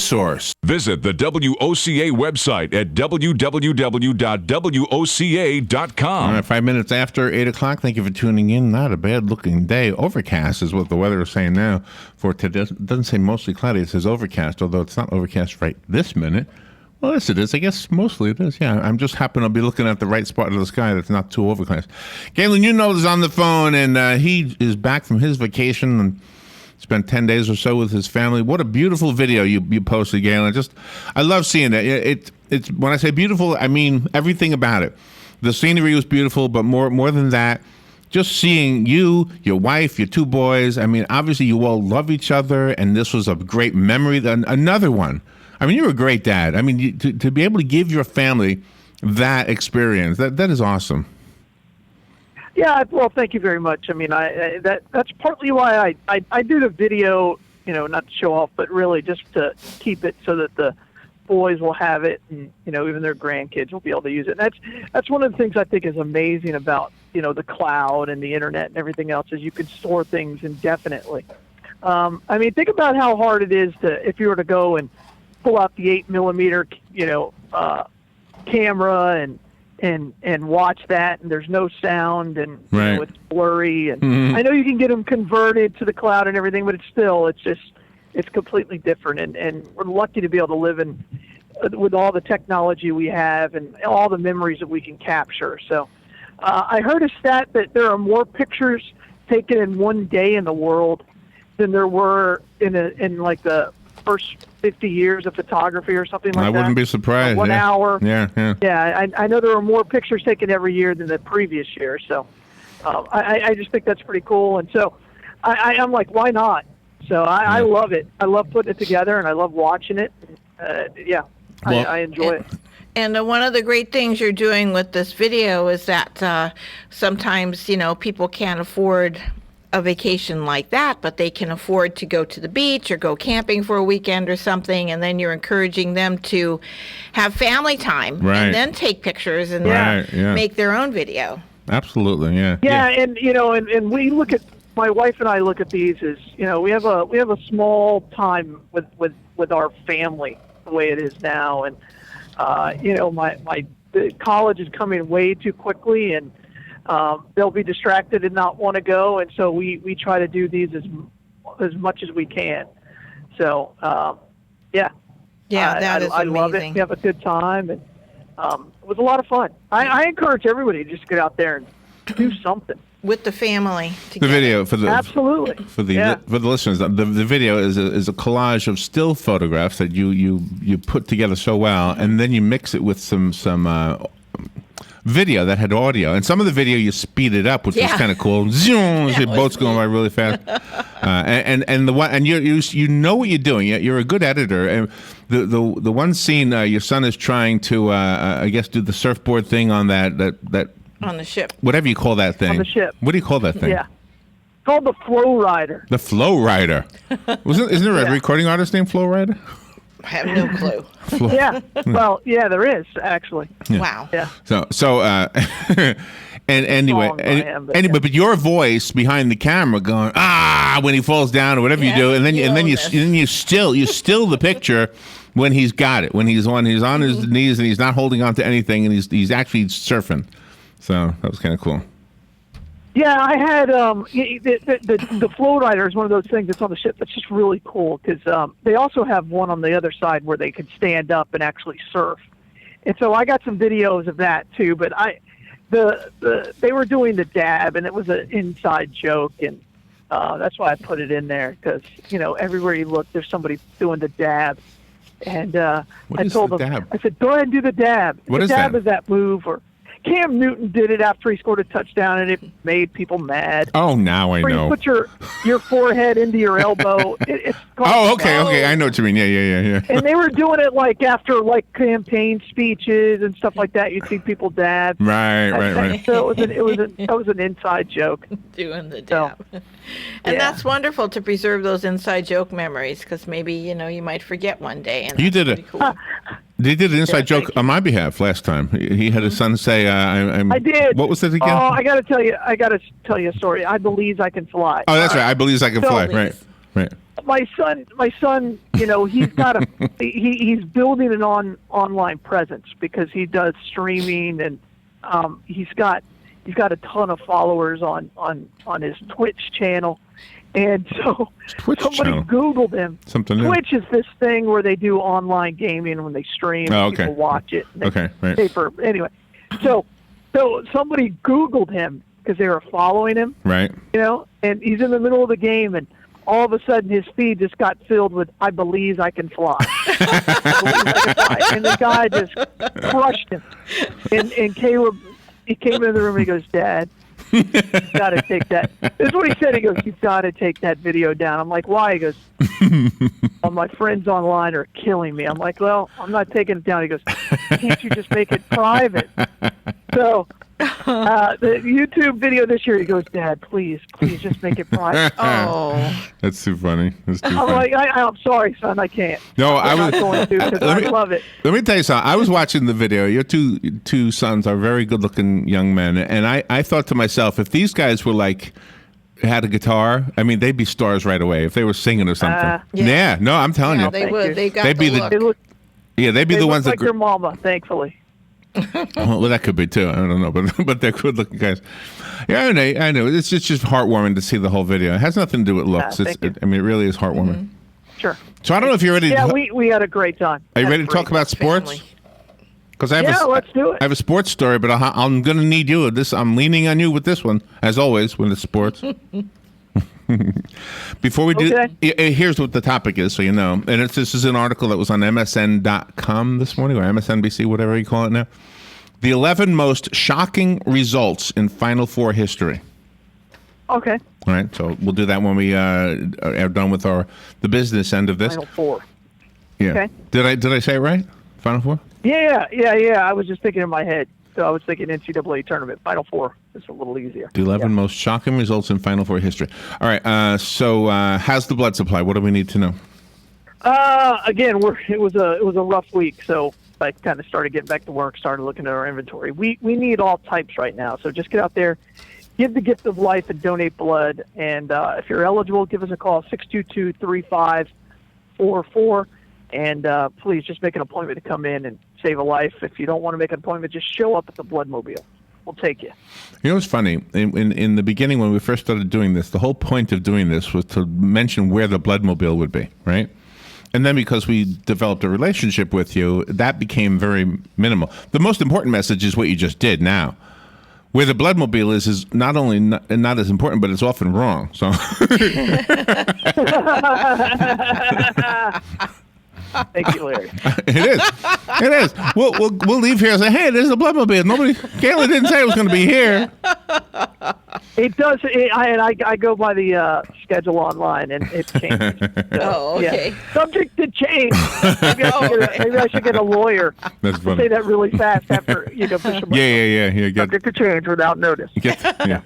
source. Visit the WOCA website at www.woca.com. All right, 5 minutes after 8 o'clock. Thank you for tuning in. Not a bad-looking day. Overcast is what the weather is saying now for today. It doesn't say mostly cloudy. It says overcast, although it's not overcast right this minute. Well, yes, it is. I guess mostly it is. Yeah, I'm just happen to be looking at the right spot of the sky that's not too overcast. Galen, Unold is on the phone, and he is back from his vacation and spent 10 days or so with his family. What a beautiful video you posted, Galen. I love seeing it. It's when I say beautiful, I mean everything about it. The scenery was beautiful, but more than that, just seeing you, your wife, your two boys. I mean, obviously you all love each other, and this was a great memory. Another one. I mean, you're a great dad. I mean, to be able to give your family that experience, that is awesome. Yeah, well, thank you very much. I mean, that's partly why I do the video, not to show off, but really just to keep it so that the boys will have it, and even their grandkids will be able to use it. And that's one of the things I think is amazing about the cloud and the internet and everything else, is you can store things indefinitely. I mean, think about how hard it is if you were to go and pull out the 8mm, camera and watch that, and there's no sound, and right. It's blurry, and I know you can get them converted to the cloud and everything, but it's completely different, and we're lucky to be able to live with all the technology we have and all the memories that we can capture. So I heard a stat that there are more pictures taken in one day in the world than there were in like the first 50 years of photography or something like that. I wouldn't be surprised. 1 hour. Yeah. Yeah, I know there are more pictures taken every year than the previous year. So I just think that's pretty cool. And so I'm like, why not? So I love it. I love putting it together, and I love watching it. I enjoy it. And one of the great things you're doing with this video is that sometimes, people can't afford a vacation like that, but they can afford to go to the beach or go camping for a weekend or something, and then you're encouraging them to have family time, right, and then take pictures and make their own video. Absolutely, yeah. Yeah, and and we look at, my wife and I look at these as, we have a small time with our family the way it is now, and the college is coming way too quickly, and they'll be distracted and not want to go, and so we try to do these as much as we can. So that is amazing. I love it. We have a good time, and it was a lot of fun. I encourage everybody to just get out there and do something with the family together. The video for the absolutely for the listeners. The video is a collage of still photographs that you put together so well, and then you mix it with some video that had audio, and some of the video you speed it up, which was kind of cool. Zoom, your boat's going by really fast, and you know what you're doing. You're a good editor. And the one scene, your son is trying to I guess do the surfboard thing on that on the ship, whatever you call that thing. On the ship. What do you call that thing? Yeah, it's called the Flow Rider. The Flow Rider. Isn't there a recording artist named Flow Rider? I have no clue. Yeah. Well, yeah, there is actually. Yeah. Wow. Yeah. So and anyway, but your voice behind the camera going when he falls down or whatever you do, and then you still the picture when he's got it, when he's on his knees and he's not holding on to anything, and he's actually surfing. So that was kind of cool. Yeah, I had the Flow Rider is one of those things that's on the ship that's just really cool, because they also have one on the other side where they could stand up and actually surf, and so I got some videos of that too. But they were doing the dab, and it was an inside joke, and that's why I put it in there, because everywhere you look, there's somebody doing the dab, and I told them, dab? I said, go ahead and do the dab. What the is dab that? Is that move or. Cam Newton did it after he scored a touchdown, and it made people mad. Oh, now I know. You put your forehead into your elbow. It's called okay. I know what you mean. Yeah. And they were doing it after campaign speeches and stuff like that. You'd see people dab. Right. So it was an inside joke. Doing the dab. So, and that's wonderful to preserve those inside joke memories, because maybe you might forget one day. And you did it. Cool. They did an inside joke on my behalf last time. He had his son say, I did. What was it again? Oh, I got to tell you a story. I believe I can fly. Oh, that's right. I believe I can fly. Right. my son, he's got he's building an online presence because he does streaming, and he's got a ton of followers on his Twitch channel. And so somebody Googled him. Something new. Twitch is this thing where they do online gaming when they stream. Oh, okay. People watch it. Okay, right. Anyway, so somebody Googled him because they were following him. Right. And he's in the middle of the game, and all of a sudden his feed just got filled with "I believe I can fly." I believe I can fly. And the guy just crushed him. And Caleb, he came into the room and he goes, "Dad, you've got to take that." This is what he said. He goes, "You've got to take that video down." I'm like, "Why?" He goes, "Well, my friends online are killing me." I'm like, "Well, I'm not taking it down." He goes, "Can't you just make it private?" So the YouTube video this year, he goes, "Dad, please just make it private." Oh, That's too funny. That's too I'm funny. like, I'm sorry, son, I can't. No, I'm not going to because I love it. Let me tell you something. I was watching the video. Your two sons are very good-looking young men, and I thought to myself, if these guys were had a guitar, I mean, they'd be stars right away if they were singing or something. Yeah. No, I'm telling you. they would. They got They'd be the the- look. They look, Yeah, they'd be they the look ones like that. their mama, thankfully. Well, that could be too. I don't know, but they're good-looking guys. Yeah, I know. It's just heartwarming to see the whole video. It has nothing to do with looks. thank you. I mean, it really is heartwarming. Sure. So I don't know if you're ready. Yeah, to, we had a great time. are you Had ready a to talk great about sports? Family. Because I have Yeah, let's do it. I have a sports story, but I'm going to need you. I'm leaning on you with this one, as always, when it's sports. Before we do, here's what the topic is, so you know. And this is an article that was on MSN.com this morning, or MSNBC, whatever you call it now. The 11 most shocking results in Final Four history. Okay. All right, so we'll do that when we are done with the business end of this. Final Four. Yeah. Okay. Did I say it right? Final Four? Yeah. I was just thinking in my head. So I was thinking NCAA tournament. Final Four is a little easier. The 11 most shocking results in Final Four history. All right, so how's the blood supply? What do we need to know? Again, it was a rough week, so I kind of started getting back to work, started looking at our inventory. We need all types right now, so just get out there, give the gift of life, and donate blood. And if you're eligible, give us a call, 622-3544, and please just make an appointment to come in and save a life. If you don't want to make an appointment, just show up at the Bloodmobile. We'll take you. You know what's funny? In the beginning, when we first started doing this, the whole point of doing this was to mention where the Bloodmobile would be, right? And then because we developed a relationship with you, that became very minimal. The most important message is what you just did now. Where the Bloodmobile is not only not as important, but it's often wrong. So Thank you, Larry. It is. We'll leave here and say, hey, there's the Bloodmobile. Galen didn't say it was going to be here. It does. I go by the schedule online, and it changes. So, Oh, okay. Yeah. Subject to change. Maybe I should get a lawyer. That's funny. Say that really fast after push them. Yeah. Subject to change without notice. Yeah.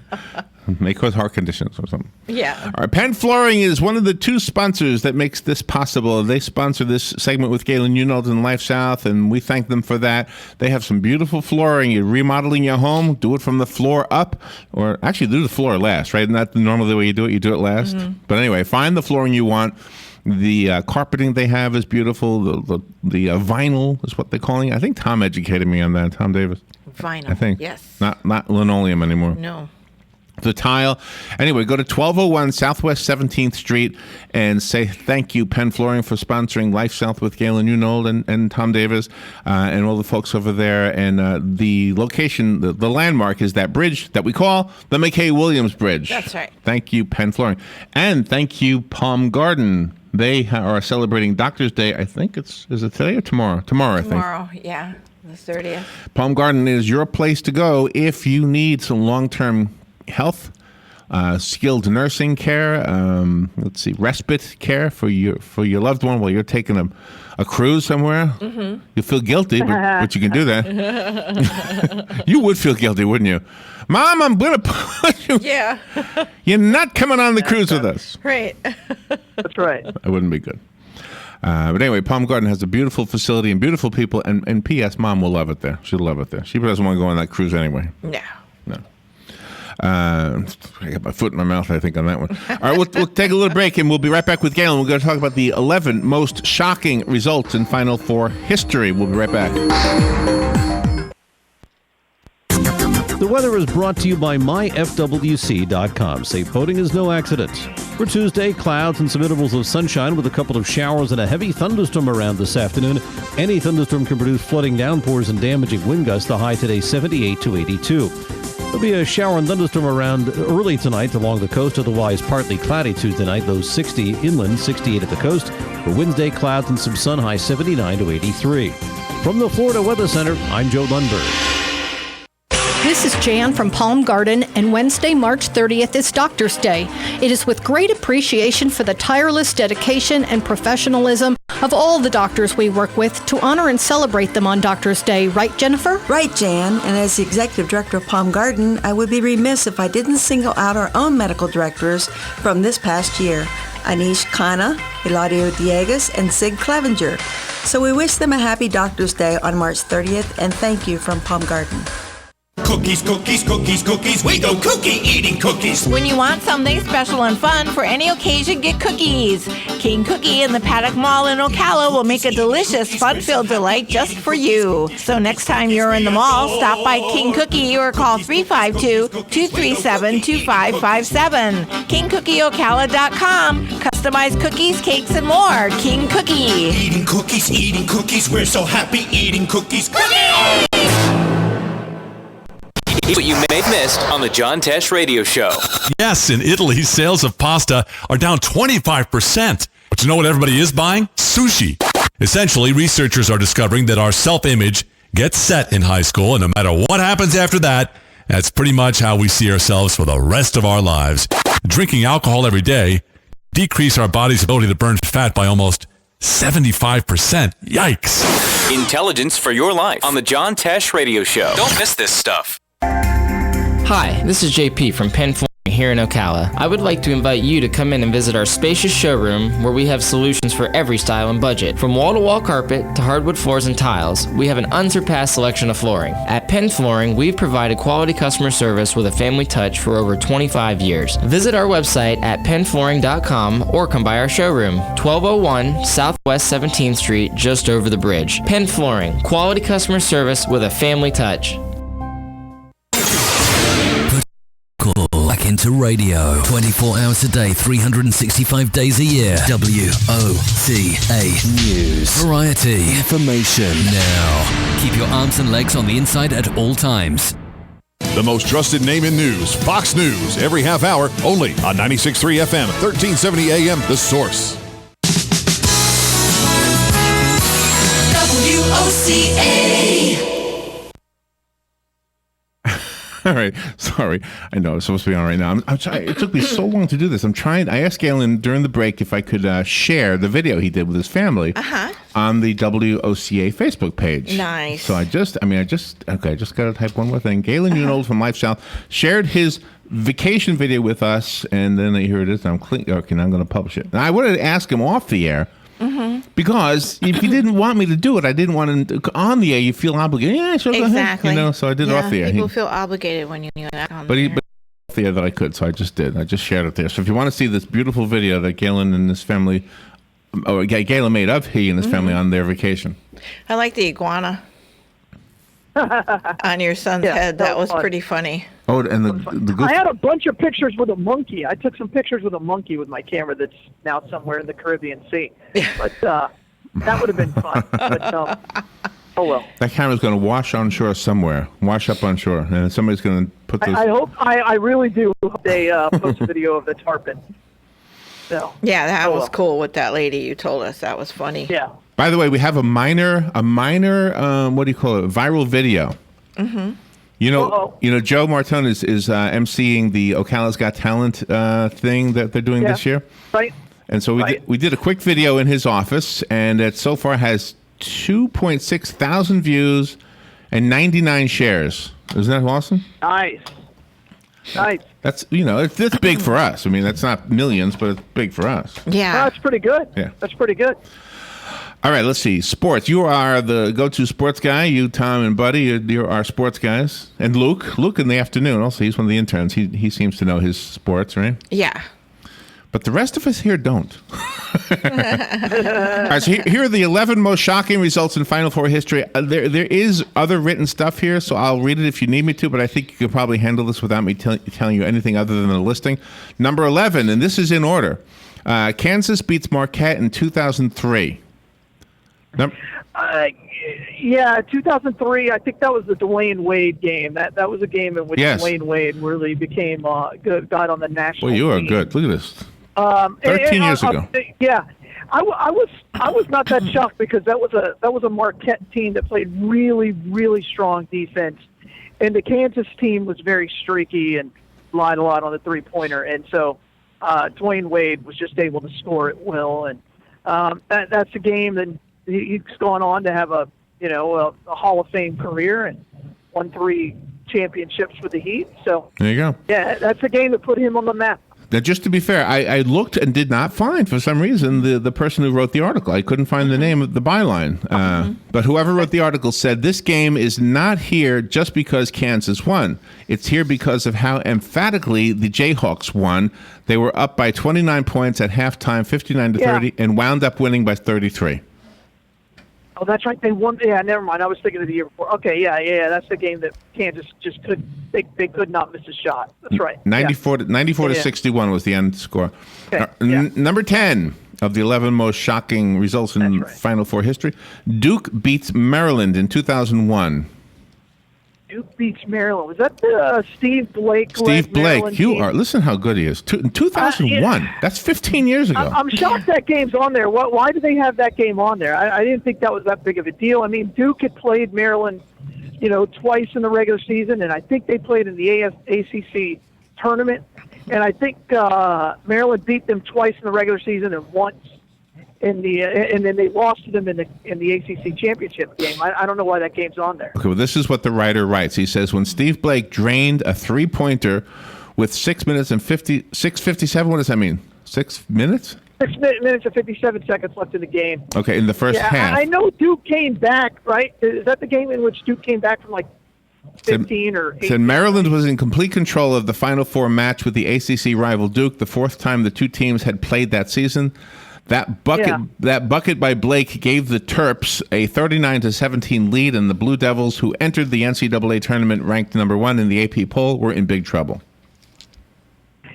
May cause heart conditions or something. Yeah. All right, Penn Flooring is one of the two sponsors that makes this possible. They sponsor this segment with Galen Unold and LifeSouth, and we thank them for that. They have some beautiful flooring. You're remodeling your home, do it from the floor up, or actually do the floor last, right? Not normally the way you do it last. Mm-hmm. But anyway, find the flooring you want. The carpeting they have is beautiful. The vinyl is what they're calling it. I think Tom educated me on that, Tom Davis. Vinyl. I think. Yes. Not linoleum anymore. No. The tile. Anyway, go to 1201 Southwest 17th Street and say thank you, Penn Flooring, for sponsoring LifeSouth with Galen Unold and Tom Davis and all the folks over there. And the location, the landmark is that bridge that we call the McKay Williams Bridge. That's right. Thank you, Penn Flooring. And thank you, Palm Garden. They are celebrating Doctor's Day. I think is it today or tomorrow? Tomorrow, I think. Tomorrow, yeah, the 30th. Palm Garden is your place to go if you need some long-term health, skilled nursing care, respite care for your loved one while you're taking a cruise somewhere. Mm-hmm. You feel guilty, but you can do that. You would feel guilty, wouldn't you? Mom, I'm going to put you. Yeah. You're not coming on the cruise with us. Right. That's right. That wouldn't be good. But anyway, Palm Garden has a beautiful facility and beautiful people. And P.S. Mom will love it there. She'll love it there. She doesn't want to go on that cruise anyway. No. No. I got my foot in my mouth, I think, on that one. All right, we'll take a little break, and we'll be right back with Galen. We're going to talk about the 11 most shocking results in Final Four history. We'll be right back. The weather is brought to you by myfwc.com. Safe boating is no accident. For Tuesday, clouds and some intervals of sunshine with a couple of showers and a heavy thunderstorm around this afternoon. Any thunderstorm can produce flooding downpours and damaging wind gusts. The high today 78 to 82. There'll be a shower and thunderstorm around early tonight along the coast. Otherwise, partly cloudy Tuesday night. Low 60 inland, 68 at the coast. For Wednesday, clouds and some sun. High 79 to 83. From the Florida Weather Center, I'm Joe Lundberg. This is Jan from Palm Garden, and Wednesday, March 30th is Doctor's Day. It is with great appreciation for the tireless dedication and professionalism of all the doctors we work with to honor and celebrate them on Doctor's Day. Right, Jennifer? Right, Jan. And as the executive director of Palm Garden, I would be remiss if I didn't single out our own medical directors from this past year. Anish Khanna, Eladio Diegas, and Sig Clevenger. So we wish them a happy Doctor's Day on March 30th, and thank you from Palm Garden. Cookies, cookies, cookies, cookies. We go cookie eating cookies. When you want something special and fun for any occasion, get cookies. King Cookie in the Paddock Mall in Ocala will make a delicious, fun-filled delight just for you. So next time you're in the mall, stop by King Cookie or call 352-237-2557. KingCookieOcala.com. Customized cookies, cakes, and more. King Cookie. Eating cookies. We're so happy eating cookies. Cookies! What you may have missed on the John Tesh Radio Show. Yes, in Italy, sales of pasta are down 25%. But you know what everybody is buying? Sushi. Essentially, researchers are discovering that our self-image gets set in high school, and no matter what happens after that, that's pretty much how we see ourselves for the rest of our lives. Drinking alcohol every day decrease our body's ability to burn fat by almost 75%. Yikes. Intelligence for your life on the John Tesh Radio Show. Don't miss this stuff. Hi, this is JP from Penn Flooring here in Ocala. I would like to invite you to come in and visit our spacious showroom where we have solutions for every style and budget. From wall-to-wall carpet to hardwood floors and tiles, we have an unsurpassed selection of flooring. At Penn Flooring, we've provided quality customer service with a family touch for over 25 years. Visit our website at pennflooring.com or come by our showroom, 1201 Southwest 17th Street, just over the bridge. Penn Flooring, quality customer service with a family touch. Back into radio, 24 hours a day, 365 days a year. WOCA News. Variety. Information. Now. Keep your arms and legs on the inside at all times. The most trusted name in news, Fox News, every half hour, only on 96.3 FM, 1370 AM, The Source. WOCA. All right. Sorry. I know it's supposed to be on right now. I'm trying. It took me so long to do this. I'm trying. I asked Galen during the break if I could share the video he did with his family on the WOCA Facebook page. Nice. So I just got to type one more thing. Galen Unold from LifeSouth shared his vacation video with us, and then here it is. I'm going to publish it. Now, I wanted to ask him off the air. Because if you didn't want me to do it, I didn't want to. On the air, you feel obligated. Yeah, sure, go ahead. You know, so I did it off the air. People feel obligated when you do that on but the he air. but off the air that I could, so I just did. I just shared it there. So if you want to see this beautiful video that Galen and his family, Galen made of he and his family on their vacation. I like the iguana on your son's head. That was pretty funny. Oh, and the goof. I had a bunch of pictures with a monkey. I took some pictures with a monkey with my camera that's now somewhere in the Caribbean Sea. But that would have been fun. But, oh, well. That camera's going to wash on shore somewhere. Wash up on shore. And somebody's going to put this. I really do hope they post a video of the tarpon. So, yeah, that was cool with that lady you told us. That was funny. Yeah. By the way, we have a minor, what do you call it? Viral video. Mm-hmm. You know, Joe Martone is emceeing the Ocala's Got Talent thing that they're doing this year. Right. And so we did a quick video in his office, and it so far has 2.6 thousand views and 99 shares. Isn't that awesome? Nice. That's it's big for us. I mean, that's not millions, but it's big for us. Yeah. That's pretty good. Yeah. That's pretty good. All right, let's see. Sports. You are the go-to sports guy. You, Tom, and Buddy, you're our sports guys. And Luke in the afternoon. Also, he's one of the interns. He seems to know his sports, right? Yeah. But the rest of us here don't. All right, so here are the 11 most shocking results in Final Four history. There is other written stuff here, so I'll read it if you need me to, but I think you could probably handle this without me telling you anything other than a listing. Number 11, and this is in order. Kansas beats Marquette in 2003. Yeah, 2003. I think that was the Dwayne Wade game. That was a game in which Dwayne Wade really became good, got on the national. Well, you are team. Good. Look at this. 13 years ago. Yeah, I was not that shocked because that was a Marquette team that played really, really strong defense, and the Kansas team was very streaky and relied a lot on the three-pointer, and so Dwayne Wade was just able to score at will, and that's a game that he's gone on to have a Hall of Fame career and won 3 championships with the Heat. So there you go. Yeah, that's a game that put him on the map. Now, just to be fair, I looked and did not find, for some reason, the person who wrote the article. I couldn't find the name of the byline. But whoever wrote the article said, this game is not here just because Kansas won. It's here because of how emphatically the Jayhawks won. They were up by 29 points at halftime, 59-30, and wound up winning by 33. Oh, that's right. They won. Yeah, never mind. I was thinking of the year before. Okay, yeah. That's the game that Kansas just could. They could not miss a shot. That's right. 94 to 61 was the end score. Okay. Number 10 of the 11 most shocking results in Final Four history. Duke beats Maryland in 2001. Duke beats Maryland. Was that the Steve Blake? Steve Blake, Maryland you team? are. Listen how good he is. In 2001. That's 15 years ago. I'm shocked that game's on there. Why do they have that game on there? I didn't think that was that big of a deal. I mean, Duke had played Maryland, twice in the regular season, and I think they played in the ACC tournament. And I think Maryland beat them twice in the regular season and once in the and then they lost to them in the ACC championship game. I don't know why that game's on there. Okay, well, this is what the writer writes. He says, when Steve Blake drained a three-pointer with 6 minutes and 6:57, what does that mean? 6 minutes? 6 minutes and 57 seconds left in the game. Okay, in the first half. I know Duke came back, right? Is that the game in which Duke came back from 15 or 18? Said Maryland was in complete control of the Final Four match with the ACC rival Duke, the fourth time the two teams had played that season. That bucket by Blake gave the Terps a 39-17 lead, and the Blue Devils, who entered the NCAA tournament ranked number 1 in the AP poll, were in big trouble.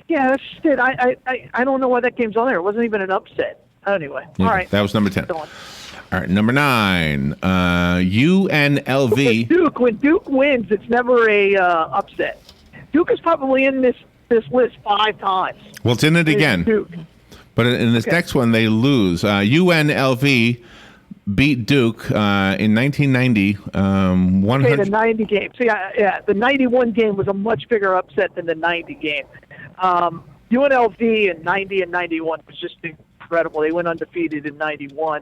Yeah, that's just it. I don't know why that game's on there. It wasn't even an upset. Anyway, all right. That was number 10. All right, number 9, UNLV. When Duke wins, it's never a upset. Duke is probably in this list 5 times. Well, it's in it again. Duke. But in this next one, they lose. UNLV beat Duke in 1990. The 90 game. So, the 91 game was a much bigger upset than the 90 game. UNLV in 90 and 91 was just incredible. They went undefeated in 91.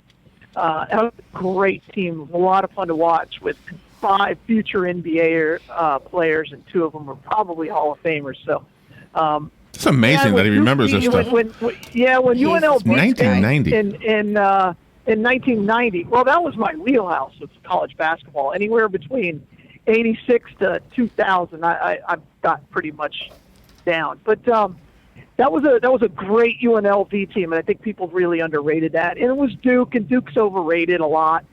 That was a great team. A lot of fun to watch with 5 future NBA players, and 2 of them were probably Hall of Famers. So, it's amazing that he remembers this stuff. When UNLV 1990 in 1990. Well, that was my wheelhouse of college basketball. Anywhere between 86 to 2000, I got pretty much down. But that was a great UNLV team, and I think people really underrated that. And it was Duke, and Duke's overrated a lot,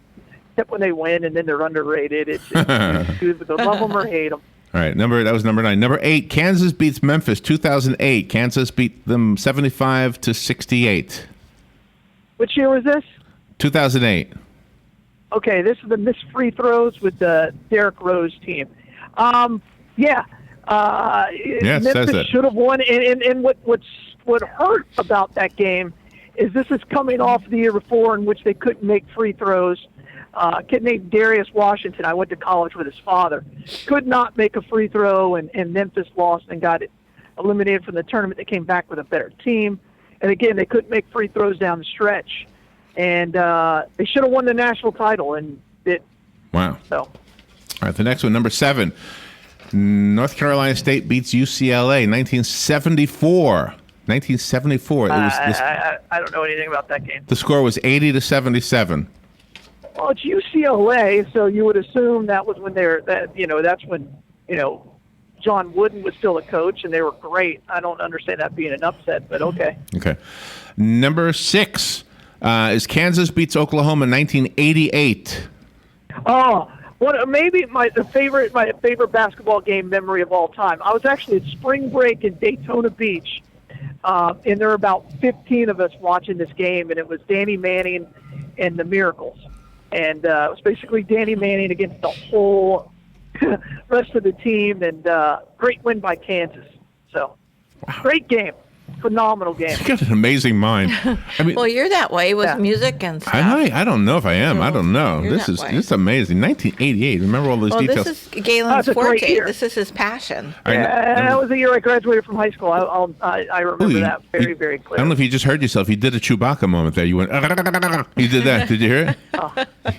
except when they win, and then they're underrated. It's either love them or hate them. All right, that was number 9. Number 8, Kansas beats Memphis 2008. Kansas beat them 75-68. Which year was this? 2008. Okay, this is the missed free throws with the Derrick Rose team. Memphis should have won. And what hurt about that game is this is coming off the year before in which they couldn't make free throws. A kid named Darius Washington, I went to college with his father, could not make a free throw, and Memphis lost and got eliminated from the tournament. They came back with a better team. And again, they couldn't make free throws down the stretch. And they should have won the national title, and it. Wow. So. All right, the next one, number 7. North Carolina State beats UCLA 1974. 1974. I don't know anything about that game. The score was 80-77. Well, it's UCLA, so you would assume that was when that's when John Wooden was still a coach, and they were great. I don't understand that being an upset, but okay. Okay. Number 6 is Kansas beats Oklahoma in 1988. Oh, maybe my favorite basketball game memory of all time. I was actually at spring break in Daytona Beach, and there were about 15 of us watching this game, and it was Danny Manning and the Miracles. And it was basically Danny Manning against the whole rest of the team, and great win by Kansas. So, great game. Phenomenal game. You've got an amazing mind. I mean, well, you're that way with music and stuff. I don't know if I am. I don't know. This is amazing. 1988. Remember all those details. This is Galen's forte. This is his passion. That was the year I graduated from high school. I remember that very, very clearly. I don't know if you just heard yourself. You did a Chewbacca moment there. You went. You did that. Did you hear it?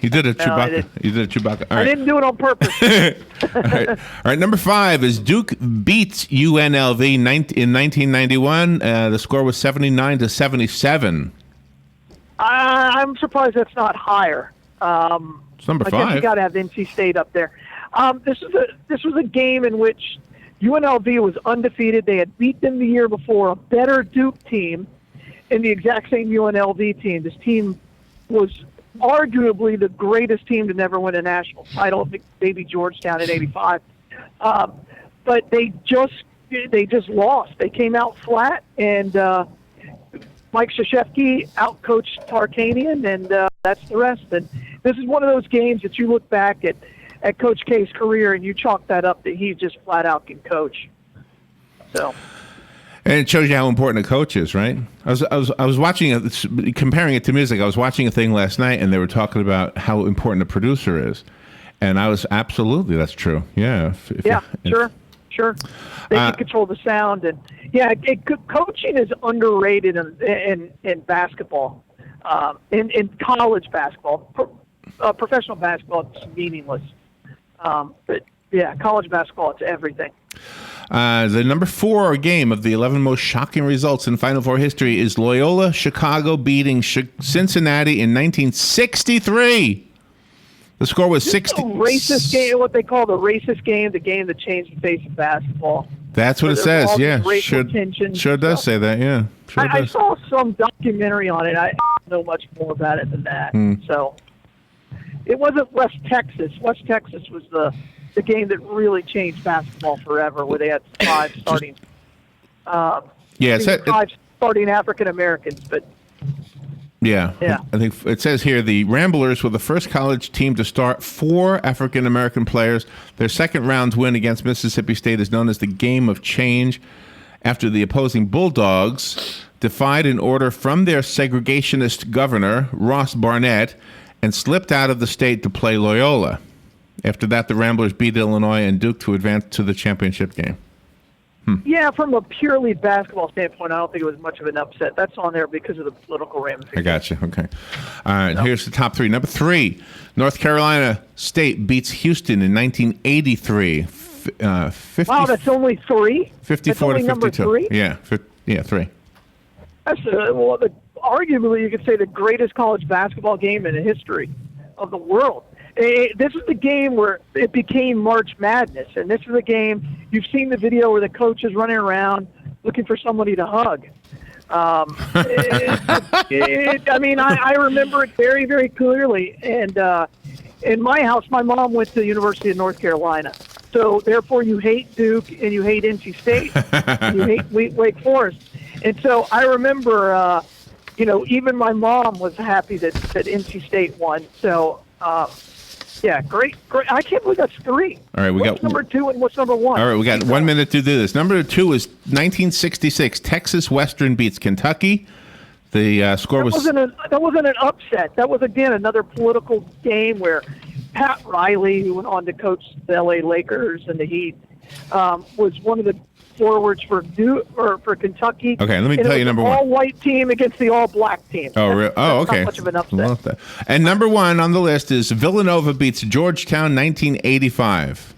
You did a Chewbacca. You did a Chewbacca. All right. I didn't do it on purpose. All right. Number 5 is Duke beats UNLV in 1991. The score was 79-77. I'm surprised that's not higher. It's number 5. I guess you got to have NC State up there. This was a game in which UNLV was undefeated. They had beat them the year before, a better Duke team, and the exact same UNLV team. This team was arguably the greatest team to never win a national title, maybe Georgetown in '85. But they just lost. They came out flat, and Mike Krzyzewski outcoached Tarkanian, and that's the rest. And this is one of those games that you look back at Coach K's career, and you chalk that up that he just flat out can coach. So. And it shows you how important a coach is, right? I was watching comparing it to music. I was watching a thing last night, and they were talking about how important a producer is, and I was absolutely that's true. Yeah. Sure. They can control the sound, and coaching is underrated in basketball, in college basketball. Professional basketball, it's meaningless. But yeah, college basketball, it's everything. The number 4 game of the 11 most shocking results in Final Four history is Loyola Chicago beating Cincinnati in 1963. The score was 60. Racist game, what they call the racist game, the game that changed the face of basketball. That's what it says. Yeah, sure does say that. Yeah, I saw some documentary on it. I don't know much more about it than that. So it wasn't West Texas. West Texas was the game that really changed basketball forever, where they had 5 starting. Five starting African Americans, but. Yeah. I think it says here the Ramblers were the first college team to start 4 African American players. Their second round win against Mississippi State is known as the Game of Change, after the opposing Bulldogs defied an order from their segregationist governor, Ross Barnett, and slipped out of the state to play Loyola. After that, the Ramblers beat Illinois and Duke to advance to the championship game. Yeah, from a purely basketball standpoint, I don't think it was much of an upset. That's on there because of the political ramifications. I got you. Okay. All right, Here's the top 3. Number 3, North Carolina State beats Houston in 1983. Wow, that's only 3? 54 to 52. Number 3? Yeah, 3. That's arguably you could say the greatest college basketball game in the history of the world. This is the game where it became March Madness, and this is a game, you've seen the video where the coach is running around looking for somebody to hug. I remember it very, very clearly. And in my house, my mom went to the University of North Carolina. So, therefore, you hate Duke and you hate NC State and you hate Wake Forest. And so I remember, even my mom was happy that NC State won. So, yeah, great. I can't believe that's 3. All right, what's number 2 and what's number 1? All right, we got 1 minute to do this. Number 2 is 1966. Texas Western beats Kentucky. The score was... That wasn't an upset. That was, again, another political game where Pat Riley, who went on to coach the L.A. Lakers and the Heat, was one of the forwards for Kentucky. Okay, let me tell you number 1. All-white team against the all-black team. Oh, really? Oh, okay. Not much of an upset. And number 1 on the list is Villanova beats Georgetown 1985.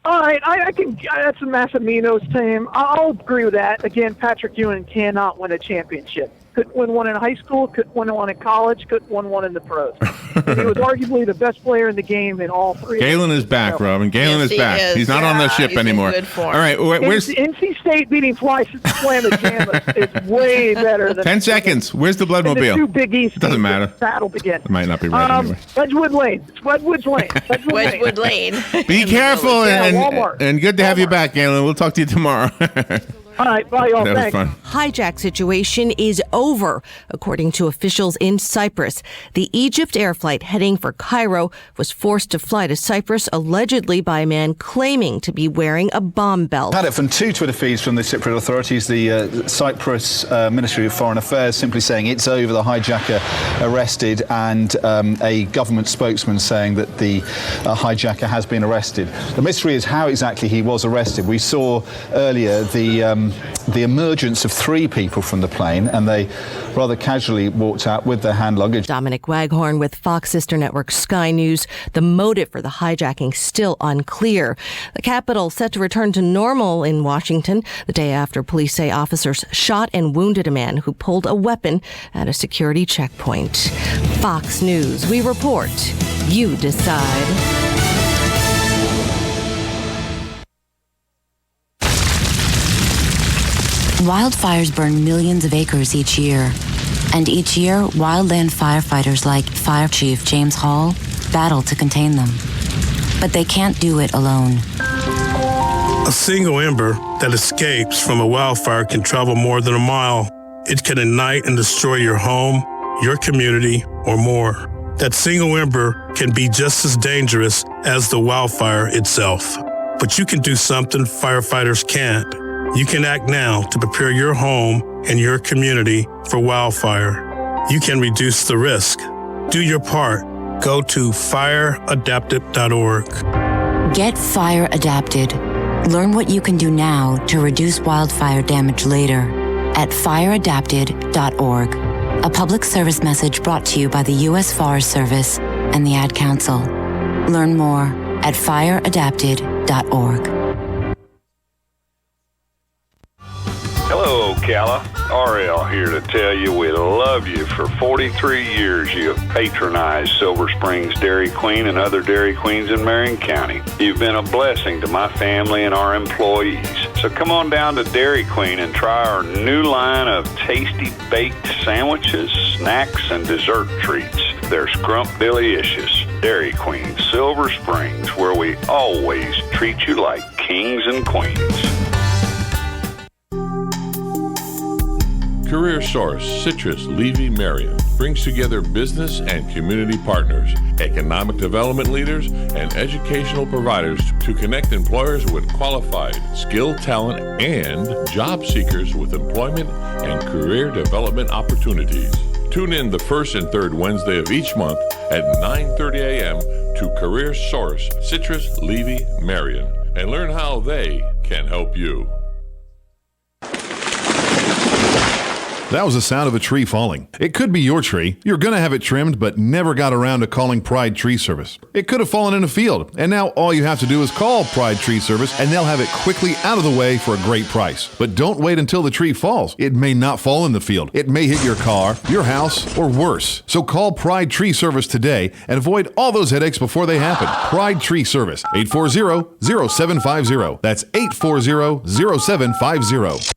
All right, I can. That's a Massimino's team. I'll agree with that. Again, Patrick Ewing cannot win a championship. Couldn't win one in high school. Couldn't win one in college. Couldn't win one in the pros. And he was arguably the best player in the game in all three. Galen is back, Robin. Galen Yes, is back. he is. He's not on the ship he's in anymore. good form. All right, where's NC State beating Flammajamas is way better than 10 seconds? Where's the and the two Bloodmobile? Big East Doesn't teams. matter. That'll begin. It might not be right anyway. Wedgwood Lane. It's Wedgwood Lane. Wedgwood Lane. Be careful Yeah, and, Walmart. and good to have you back, Galen. We'll talk to you tomorrow. All right, bye, y'all. That was Thanks. fun. Hijack situation is over, according to officials in Cyprus. The Egypt air flight heading for Cairo was forced to fly to Cyprus allegedly by a man claiming to be wearing a bomb belt. Had it from two Twitter feeds from the Cypriot authorities, the Cyprus Ministry of Foreign Affairs simply saying it's over, the hijacker arrested, and a government spokesman saying that the hijacker has been arrested. The mystery is how exactly he was arrested. We saw earlier the emergence of three people from the plane, and they rather casually walked out with their hand luggage. Dominic Waghorn with Fox sister network Sky News. The motive for the hijacking still unclear. The capital set to return to normal in Washington the day after police say officers shot and wounded a man who pulled a weapon at a security checkpoint. Fox News. We report. You decide. Wildfires burn millions of acres each year. And each year, wildland firefighters like Fire Chief James Hall battle to contain them. But they can't do it alone. A single ember that escapes from a wildfire can travel more than a mile. It can ignite and destroy your home, your community, or more. That single ember can be just as dangerous as the wildfire itself. But you can do something firefighters can't. You can act now to prepare your home and your community for wildfire. You can reduce the risk. Do your part. Go to fireadapted.org. Get fire adapted. Learn what you can do now to reduce wildfire damage later at fireadapted.org. A public service message brought to you by the U.S. Forest Service and the Ad Council. Learn more at fireadapted.org. Hello, Ocala. RL here to tell you we love you. For 43 years, you have patronized Silver Springs Dairy Queen and other Dairy Queens in Marion County. You've been a blessing to my family and our employees. So come on down to Dairy Queen and try our new line of tasty baked sandwiches, snacks, and dessert treats. They're scrumptious. Dairy Queen, Silver Springs, where we always treat you like kings and queens. Career Source Citrus Levy Marion brings together business and community partners, economic development leaders, and educational providers to connect employers with qualified, skilled talent and job seekers with employment and career development opportunities. Tune in the first and third Wednesday of each month at 9:30 a.m. to Career Source Citrus Levy Marion and learn how they can help you. That was the sound of a tree falling. It could be your tree. You're going to have it trimmed, but never got around to calling Pride Tree Service. It could have fallen in a field, and now all you have to do is call Pride Tree Service, and they'll have it quickly out of the way for a great price. But don't wait until the tree falls. It may not fall in the field. It may hit your car, your house, or worse. So call Pride Tree Service today and avoid all those headaches before they happen. Pride Tree Service, 840-0750. That's 840-0750.